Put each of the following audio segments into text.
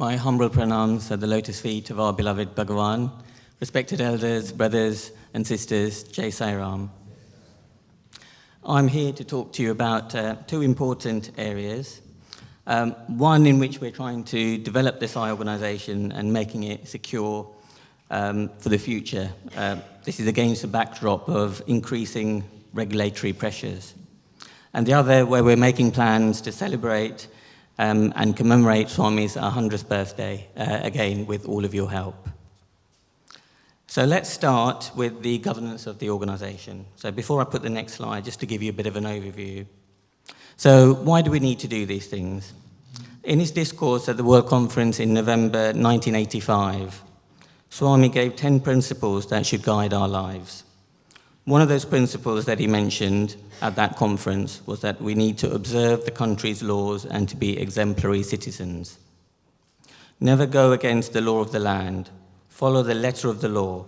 My humble pranams at the lotus feet of our beloved Bhagavan, respected elders, brothers and sisters, Jai Sai Ram. I'm here to talk to you about two important areas. One in which we're trying to develop the SI organisation and making it secure for the future. This is against the backdrop of increasing regulatory pressures. And the other where we're making plans to celebrate and commemorate Swami's 100th birthday, again, with all of your help. So let's start with the governance of the organisation. So before I put the next slide, just to give you a bit of an overview. So why do we need to do these things? In his discourse at the World Conference in November 1985, Swami gave 10 principles that should guide our lives. One of those principles that he mentioned at that conference was that we need to observe the country's laws and to be exemplary citizens. Never go against the law of the land. Follow the letter of the law.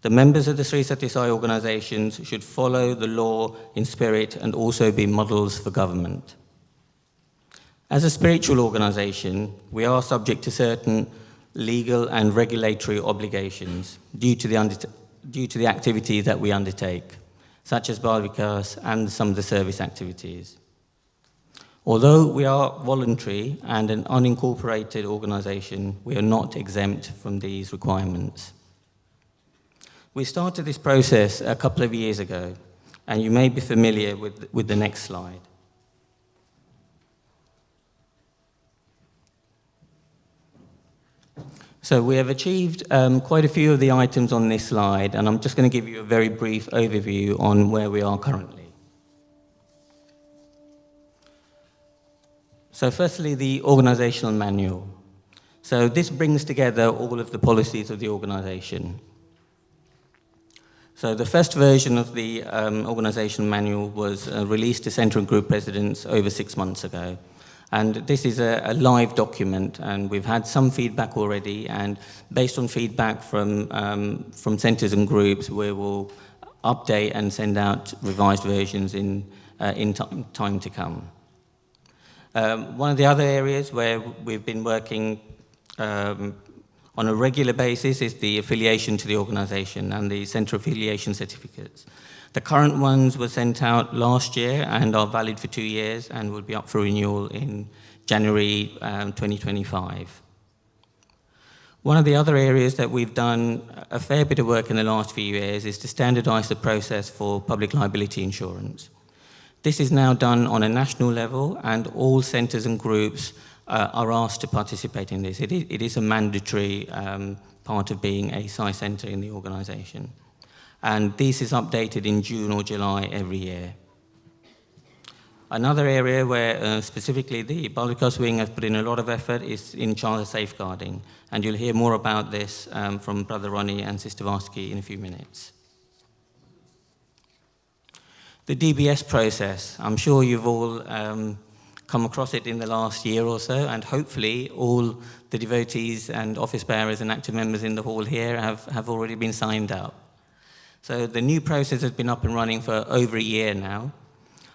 The members of the Sri Sathya Sai organizations should follow the law in spirit and also be models for government. As a spiritual organization, we are subject to certain legal and regulatory obligations due to the activities that we undertake, such as Bal Vikas and some of the service activities. Although we are voluntary and an unincorporated organisation, we are not exempt from these requirements. We started this process a couple of years ago, and you may be familiar with the next slide. So we have achieved quite a few of the items on this slide, and I'm just going to give you a very brief overview on where we are currently. So firstly, the organisational manual. So this brings together all of the policies of the organisation. So the first version of the organisational manual was released to centre and group presidents over 6 months ago. And this is a live document, and we've had some feedback already, and based on feedback from centres and groups, we will update and send out revised versions in time to come. One of the other areas where we've been working on a regular basis is the affiliation to the organisation and the centre affiliation certificates. The current ones were sent out last year and are valid for 2 years and will be up for renewal in January 2025. One of the other areas that we've done a fair bit of work in the last few years is to standardise the process for public liability insurance. This is now done on a national level, and all centres and groups are asked to participate in this. It is a mandatory part of being a SI centre in the organisation. And this is updated in June or July every year. Another area where specifically the Bal Vikas wing has put in a lot of effort is in child safeguarding, and you'll hear more about this from Brother Ronnie and Sister Varsky in a few minutes. The DBS process, I'm sure you've all come across it in the last year or so, and hopefully all the devotees and office bearers and active members in the hall here have already been signed up. So the new process has been up and running for over a year now,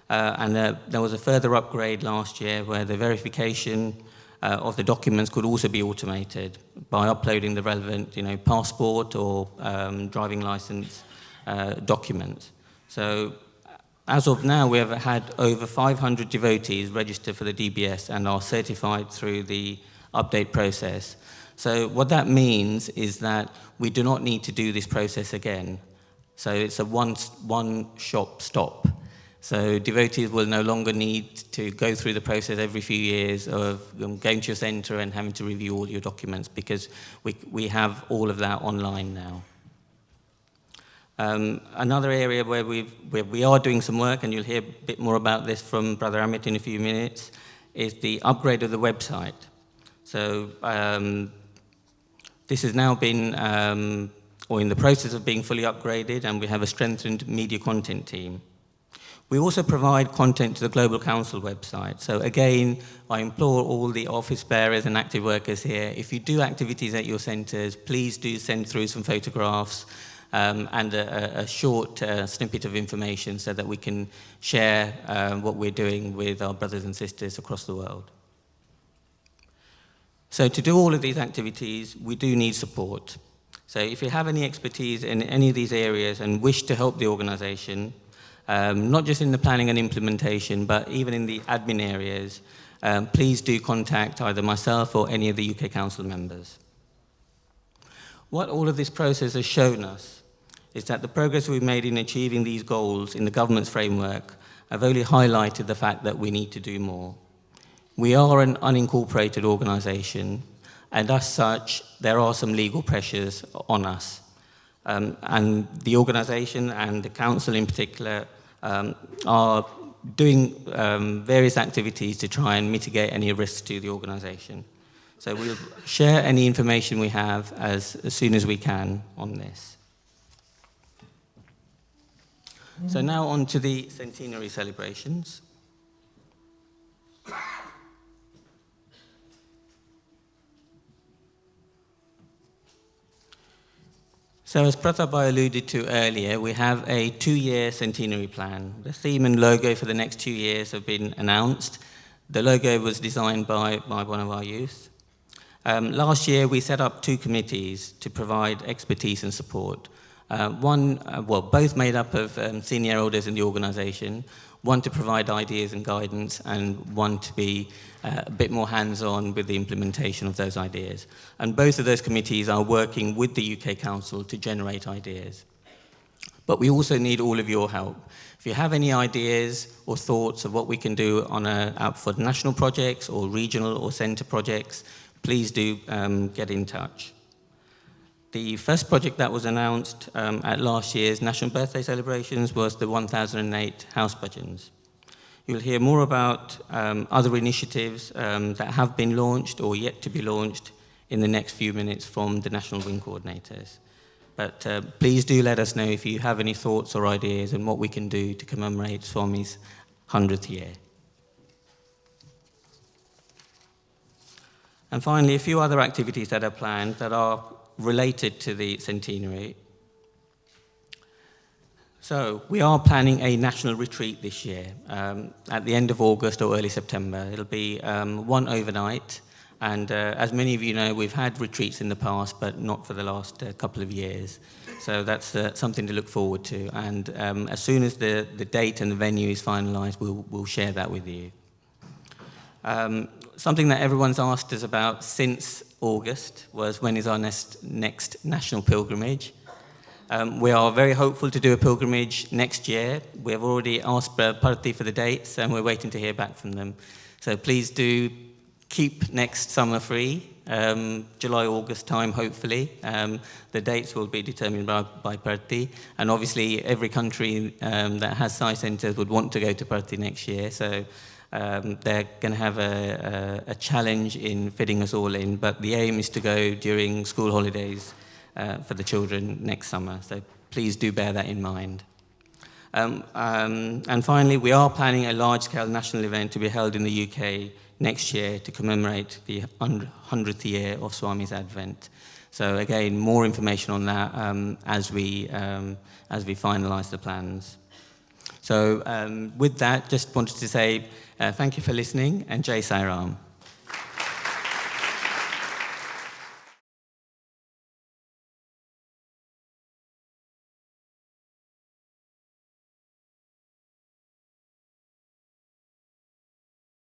and there was a further upgrade last year where the verification of the documents could also be automated by uploading the relevant, passport or driving license documents. So as of now, we have had over 500 devotees register for the DBS and are certified through the update process. So what that means is that we do not need to do this process again. So it's a one-shop stop. So devotees will no longer need to go through the process every few years of going to your centre and having to review all your documents, because we have all of that online now. Another area where we are doing some work, and you'll hear a bit more about this from Brother Amit in a few minutes, is the upgrade of the website. So this has now been or in the process of being fully upgraded, and we have a strengthened media content team. We also provide content to the Global Council website. So again, I implore all the office bearers and active workers here, if you do activities at your centres, please do send through some photographs and a short snippet of information so that we can share what we're doing with our brothers and sisters across the world. So to do all of these activities, we do need support. So if you have any expertise in any of these areas and wish to help the organisation, not just in the planning and implementation, but even in the admin areas, please do contact either myself or any of the UK Council members. What all of this process has shown us is that the progress we've made in achieving these goals in the government's framework have only highlighted the fact that we need to do more. We are an unincorporated organisation, and as such, there are some legal pressures on us. And the organisation and the council in particular are doing various activities to try and mitigate any risks to the organisation. So we'll share any information we have as soon as we can on this. So now on to the centenary celebrations. So as Prathabhai alluded to earlier, we have a 2-year centenary plan. The theme and logo for the next 2 years have been announced. The logo was designed by one of our youth. Last year, we set up 2 committees to provide expertise and support. Both made up of senior elders in the organisation, one to provide ideas and guidance, and one to be a bit more hands-on with the implementation of those ideas. And both of those committees are working with the UK Council to generate ideas. But we also need all of your help. If you have any ideas or thoughts of what we can do for national projects or regional or centre projects, please do get in touch. The first project that was announced at last year's National Birthday celebrations was the 1008 house budgeons. You'll hear more about other initiatives that have been launched or yet to be launched in the next few minutes from the National Wing Coordinators. But please do let us know if you have any thoughts or ideas on what we can do to commemorate Swami's 100th year. And finally, a few other activities that are planned that are related to the centenary. So we are planning a national retreat this year at the end of August or early September. It'll be one overnight, and as many of you know, we've had retreats in the past, but not for the last couple of years. So that's something to look forward to, and as soon as the date and the venue is finalised, we'll share that with you. Something that everyone's asked us about since August was when is our next national pilgrimage. We are very hopeful to do a pilgrimage next year. We have already asked Parthi for the dates, and we're waiting to hear back from them. So please do keep next summer free, July, August time, hopefully. The dates will be determined by Parthi, and obviously every country that has Sai centres would want to go to Parthi next year. So they're going to have a challenge in fitting us all in, but the aim is to go during school holidays for the children next summer. So please do bear that in mind. And finally, we are planning a large-scale national event to be held in the UK next year to commemorate the 100th year of Swami's Advent. So again, more information on that as we finalise the plans. So with that, just wanted to say thank you for listening, and Jai Sai Ram.